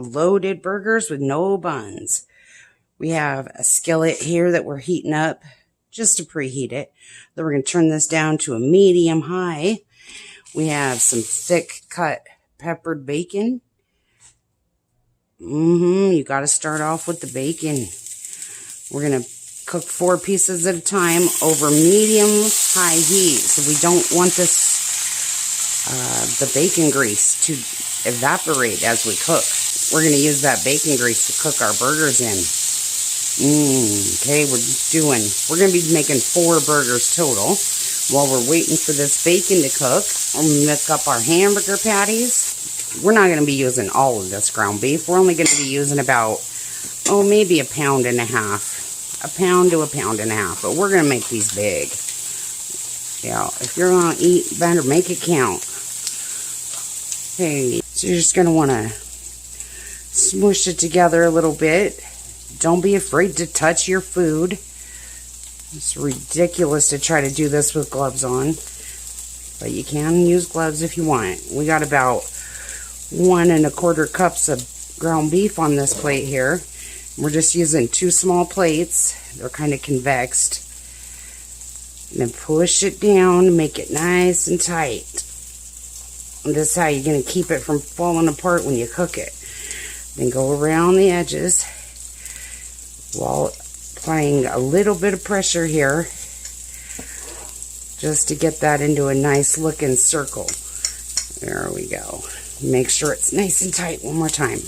loaded burgers with no buns. We have a skillet here that we're heating up just to preheat it. Then we're going to turn this down to a medium high. We have some thick cut peppered bacon. You got to start off with the bacon. We're going to cook 4 pieces at a time over medium-high heat. So we don't want this, the bacon grease to evaporate as we cook. We're going to use that bacon grease to cook our burgers in. Okay, we're going to be making 4 burgers total. While we're waiting for this bacon to cook, we'll mix up our hamburger patties. We're not going to be using all of this ground beef. We're only going to be using about, maybe 1.5 pounds. 1 pound to 1.5 pounds. But we're going to make these big. Yeah, if you're going to eat, better make it count. Okay, so you're just going to want to smush it together a little bit. Don't be afraid to touch your food. It's ridiculous to try to do this with gloves on. But you can use gloves if you want. We got about 1 1/4 cups of ground beef on this plate here. We're just using 2 small plates. They're kind of convexed. And then push it down to make it nice and tight. And this is how you're going to keep it from falling apart when you cook it. Then go around the edges while applying a little bit of pressure here just to get that into a nice looking circle. There we go. Make sure it's nice and tight one more time.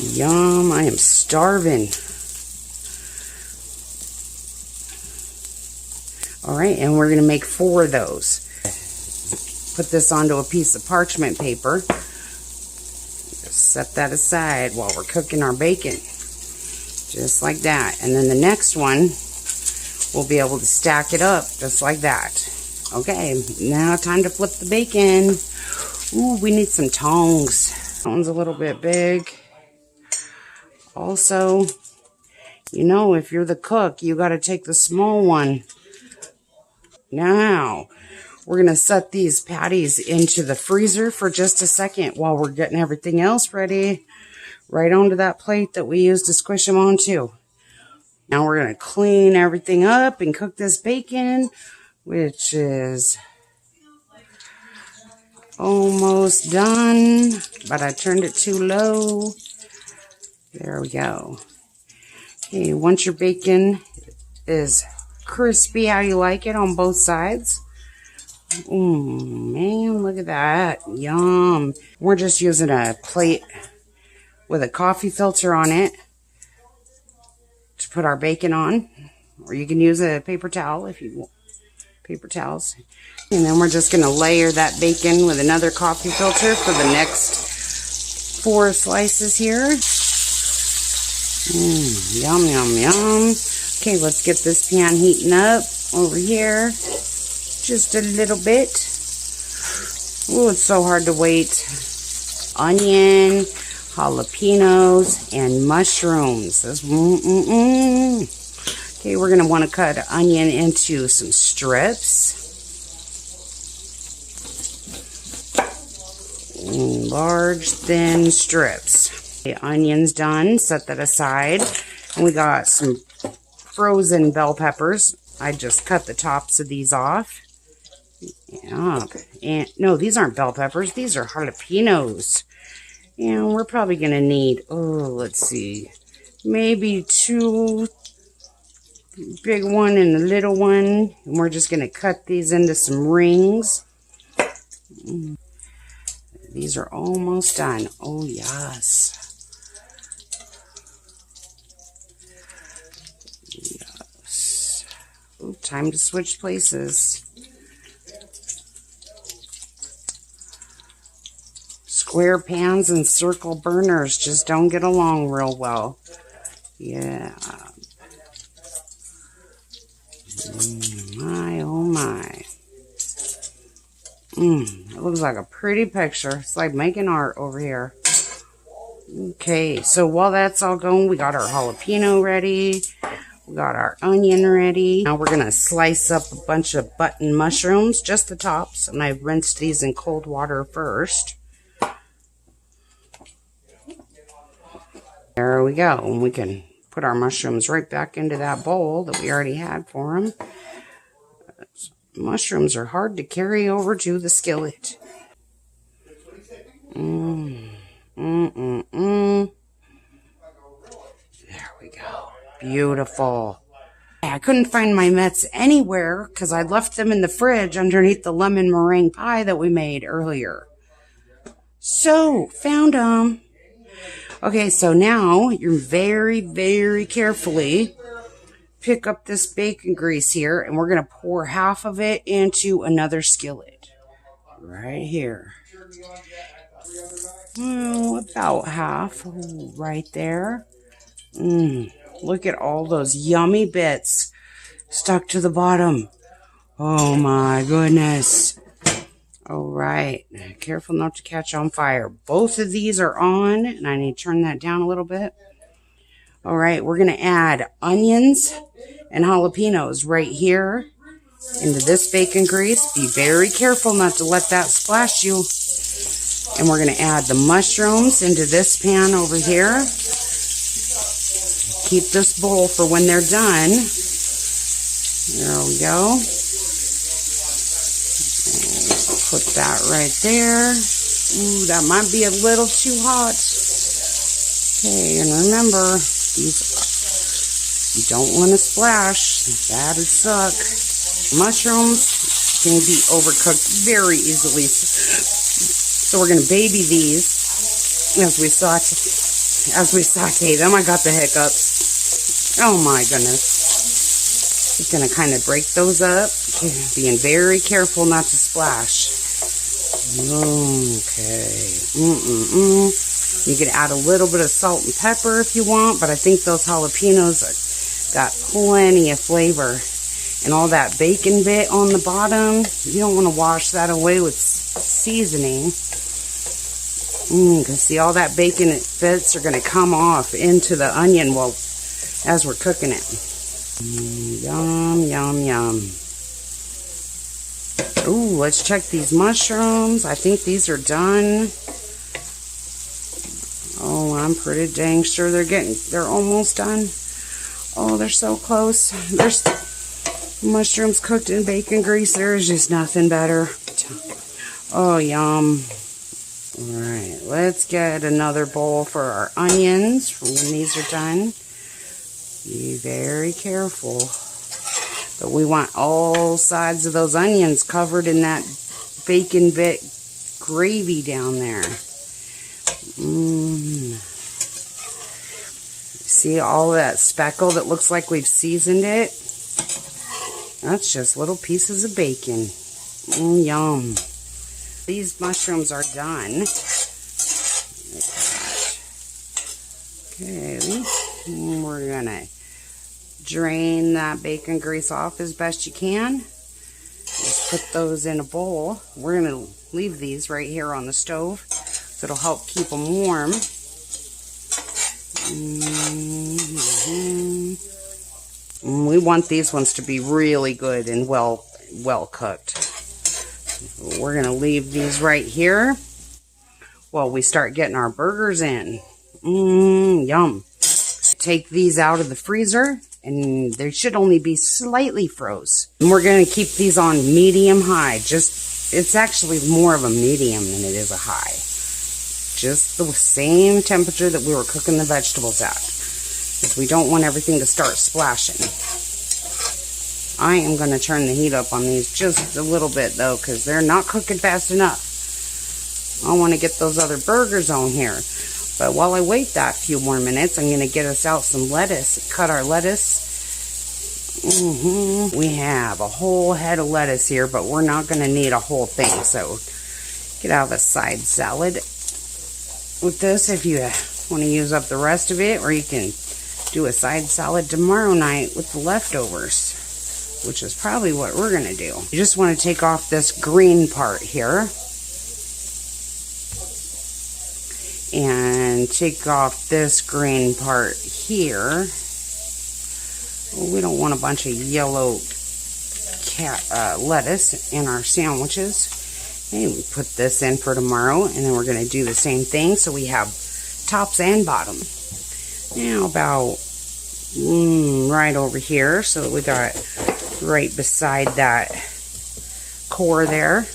Yum, I am starving. Alright, and we're going to make 4 of those. Put this onto a piece of parchment paper. Just set that aside while we're cooking our bacon. Just like that. And then the next one, we'll be able to stack it up just like that. Okay, now time to flip the bacon. Ooh, we need some tongs. That one's a little bit big. Also, you know, if you're the cook, you got to take the small one. Now, we're going to set these patties into the freezer for just a second while we're getting everything else ready. Right onto that plate that we used to squish them onto. Now we're going to clean everything up and cook this bacon, which is almost done, but I turned it too low. There we go. Okay, once your bacon is crispy how you like it on both sides. Man, look at that. Yum. We're just using a plate with a coffee filter on it to put our bacon on. Or you can use a paper towel if you want. Paper towels. And then we're just going to layer that bacon with another coffee filter for the next 4 slices here. Yum, yum, yum. Okay, let's get this pan heating up over here. Just a little bit. Oh, it's so hard to wait. Onion, jalapenos, and mushrooms. Okay, we're going to want to cut onion into some strips. Large, thin strips. The onion's done. Set that aside. And we got some frozen bell peppers. I just cut the tops of these off. Yeah. And no, these aren't bell peppers. These are jalapenos. And we're probably going to need, let's see, maybe 2 big one and a little one. And we're just going to cut these into some rings. These are almost done. Oh, yes. Yes. Ooh, time to switch places. Square pans and circle burners just don't get along real well. Yeah. My, oh my. It looks like a pretty picture. It's like making art over here. Okay, so while that's all going, we got our jalapeno ready. We got our onion ready. Now we're going to slice up a bunch of button mushrooms, just the tops. And I've rinsed these in cold water first. There we go. And we can put our mushrooms right back into that bowl that we already had for them. Mushrooms are hard to carry over to the skillet. There we go. Beautiful. I couldn't find my Mets anywhere because I left them in the fridge underneath the lemon meringue pie that we made earlier. So, found them. Okay, so now you're very, very carefully pick up this bacon grease here, and we're going to pour half of it into another skillet. Right here. Oh, about half. Oh, right there. Look at all those yummy bits stuck to the bottom. Oh my goodness. All right. Careful not to catch on fire. Both of these are on, and I need to turn that down a little bit. All right, we're going to add onions and jalapenos right here into this bacon grease. Be very careful not to let that splash you. And we're going to add the mushrooms into this pan over here. Keep this bowl for when they're done. There we go. Put that right there. Ooh, that might be a little too hot. Okay, and remember, you don't want to splash. That would suck. Mushrooms can be overcooked very easily. So we're going to baby these as we saute them. I got the hiccups. Oh my goodness. Just going to kind of break those up. Being very careful not to splash. Okay. You can add a little bit of salt and pepper if you want, but I think those jalapenos got plenty of flavor. And all that bacon bit on the bottom, you don't want to wash that away with seasoning. Because see, all that bacon bits are going to come off into the onion as we're cooking it. Yum, yum, yum. Ooh, let's check these mushrooms. I think these are done. Oh, I'm pretty dang sure they're almost done. Oh, they're so close. There's mushrooms cooked in bacon grease. There's just nothing better. Oh, yum. All right, let's get another bowl for our onions for when these are done. Be very careful. But we want all sides of those onions covered in that bacon bit gravy down there. See all that speckle that looks like we've seasoned it? That's just little pieces of bacon. Yum. These mushrooms are done. Okay, we're gonna drain that bacon grease off as best you can. Just put those in a bowl. We're gonna leave these right here on the stove, so it'll help keep them warm. We want these ones to be really good and well cooked. We're going to leave these right here while we start getting our burgers in. Yum. Take these out of the freezer, and they should only be slightly froze. And we're going to keep these on medium-high. It's actually more of a medium than it is a high. Just the same temperature that we were cooking the vegetables at, because we don't want everything to start splashing. I am going to turn the heat up on these just a little bit, though, because they're not cooking fast enough. I want to get those other burgers on here. But while I wait that few more minutes, I'm going to get us out some lettuce. Cut our lettuce. We have a whole head of lettuce here, but we're not going to need a whole thing. So get out the side salad with this if you want to use up the rest of it, or you can do a side salad tomorrow night with the leftovers, which is probably what we're going to do. You just want to take off this green part here. And take off this green part here. Well, we don't want a bunch of yellow lettuce in our sandwiches. Okay, we put this in for tomorrow, and then we're going to do the same thing so we have tops and bottom. Now about right over here, so that we got right beside that core there.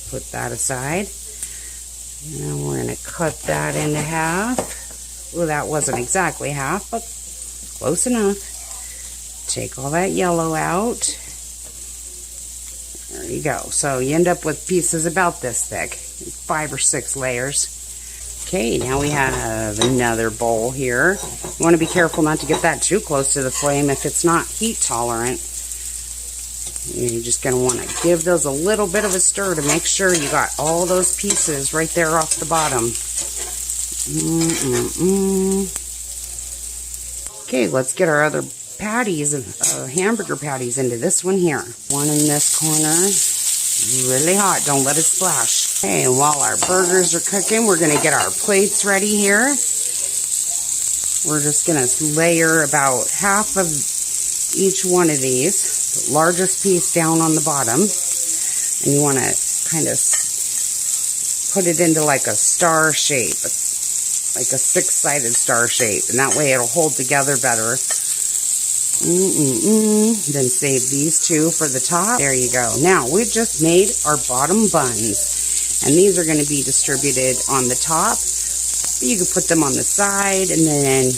Put that aside. And we're going to cut that into half. Well, that wasn't exactly half, but close enough. Take all that yellow out. There you go. So you end up with pieces about this thick, 5 or 6 layers. Okay, now we have another bowl here. You want to be careful not to get that too close to the flame if it's not heat tolerant. You're just going to want to give those a little bit of a stir to make sure you got all those pieces right there off the bottom. Okay, let's get our other patties, hamburger patties, into this one here. One in this corner. Really hot. Don't let it splash. Okay, and while our burgers are cooking, we're going to get our plates ready here. We're just going to layer about half of each one of these. The largest piece down on the bottom. And you want to kind of put it into like a star shape. Like a 6-sided star shape. And that way it'll hold together better. Then save these 2 for the top. There you go. Now, we just made our bottom buns. And these are going to be distributed on the top. You can put them on the side, and then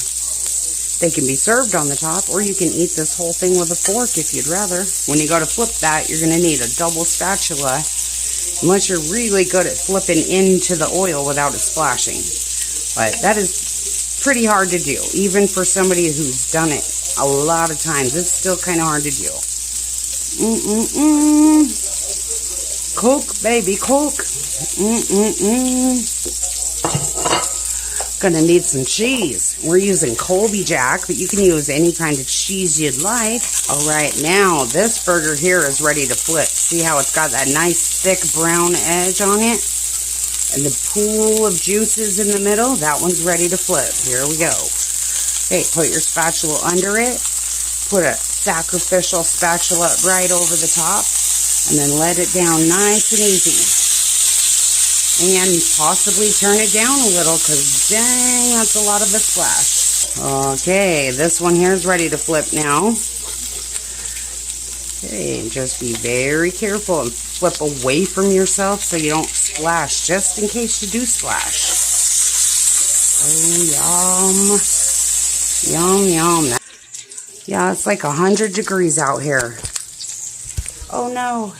they can be served on the top, or you can eat this whole thing with a fork if you'd rather. When you go to flip that, you're going to need a double spatula, unless you're really good at flipping into the oil without it splashing. But that is pretty hard to do, even for somebody who's done it a lot of times. It's still kind of hard to do. Coke, baby, Coke. Gonna need some cheese. We're using Colby Jack, but you can use any kind of cheese you'd like. Alright, now this burger here is ready to flip. See how it's got that nice thick brown edge on it? And the pool of juices in the middle? That one's ready to flip. Here we go. Okay, put your spatula under it. Put a sacrificial spatula right over the top. And then let it down nice and easy. And possibly turn it down a little, because dang, that's a lot of a splash. Okay, this one here is ready to flip now. Okay, just be very careful and flip away from yourself so you don't splash, just in case you do splash. Oh, yum. Yum. Yeah, it's like 100 degrees out here. Oh, no.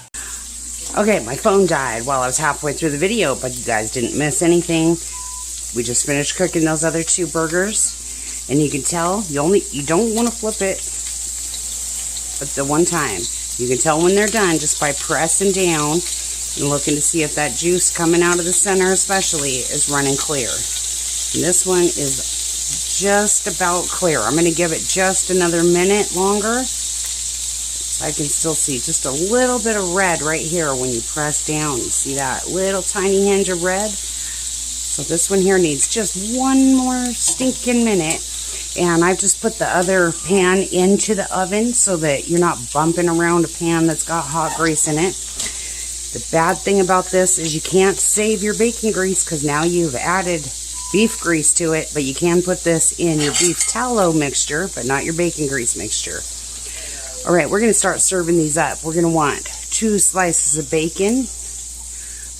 Okay, my phone died while I was halfway through the video, but you guys didn't miss anything. We just finished cooking those other 2 burgers, and you can tell you don't want to flip it, but the one time. You can tell when they're done just by pressing down and looking to see if that juice coming out of the center especially is running clear. And this one is just about clear. I'm going to give it just another minute longer. I can still see just a little bit of red right here when you press down. You see that little tiny hinge of red? So this one here needs just one more stinking minute. And I've just put the other pan into the oven so that you're not bumping around a pan that's got hot grease in it. The bad thing about this is you can't save your bacon grease because now you've added beef grease to it. But you can put this in your beef tallow mixture, but not your bacon grease mixture. Alright, we're going to start serving these up. We're going to want 2 slices of bacon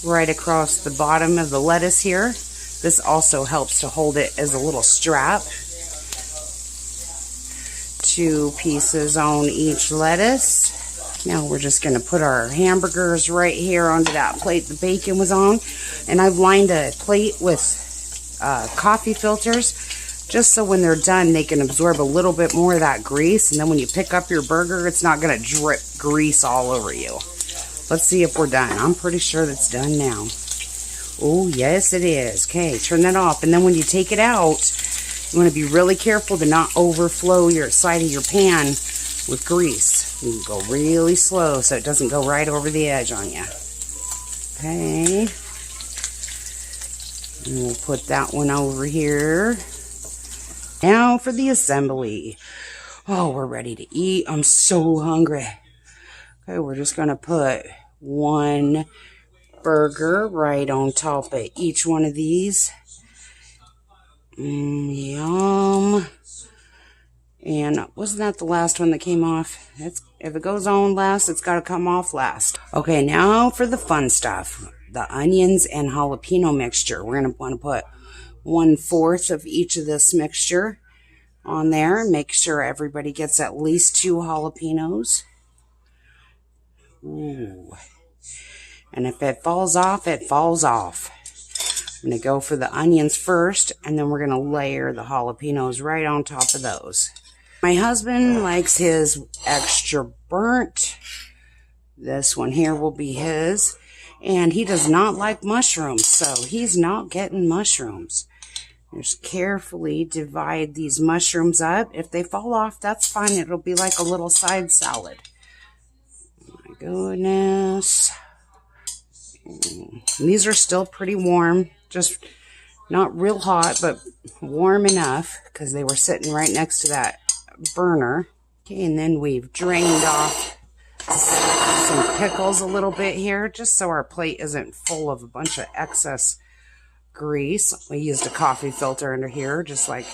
right across the bottom of the lettuce here. This also helps to hold it as a little strap. 2 pieces on each lettuce. Now we're just going to put our hamburgers right here onto that plate the bacon was on. And I've lined a plate with coffee filters, just so when they're done, they can absorb a little bit more of that grease. And then when you pick up your burger, it's not going to drip grease all over you. Let's see if we're done. I'm pretty sure that's done now. Oh, yes, it is. Okay, turn that off. And then when you take it out, you want to be really careful to not overflow your side of your pan with grease. You go really slow so it doesn't go right over the edge on you. Okay. And we'll put that one over here. Now for the assembly. Oh, we're ready to eat. I'm so hungry. Okay, we're just going to put one burger right on top of each one of these. Yum. And wasn't that the last one that came off? If it goes on last, it's got to come off last. Okay, now for the fun stuff. The onions and jalapeno mixture. We're going to want to put 1/4 of each of this mixture on there. Make sure everybody gets at least 2 jalapenos. Ooh. And if it falls off, it falls off. I'm going to go for the onions first, and then we're going to layer the jalapenos right on top of those. My husband likes his extra burnt. This one here will be his. And he does not like mushrooms, so he's not getting mushrooms. Just carefully divide these mushrooms up. If they fall off, that's fine. It'll be like a little side salad. Oh my goodness. And these are still pretty warm. Just not real hot, but warm enough because they were sitting right next to that burner. Okay, and then we've drained off some pickles a little bit here, just so our plate isn't full of a bunch of excess grease. We used a coffee filter under here, just like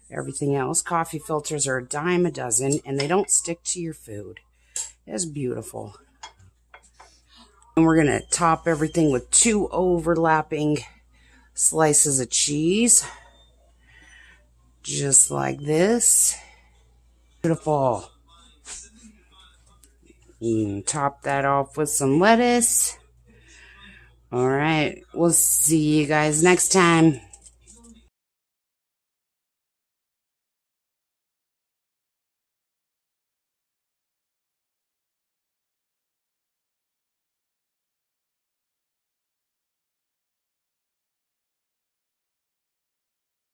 everything else. Coffee filters are $10 a dozen, and they don't stick to your food. It's beautiful. And we're going to top everything with 2 overlapping slices of cheese. Just like this. Beautiful. You can top that off with some lettuce. All right. We'll see you guys next time.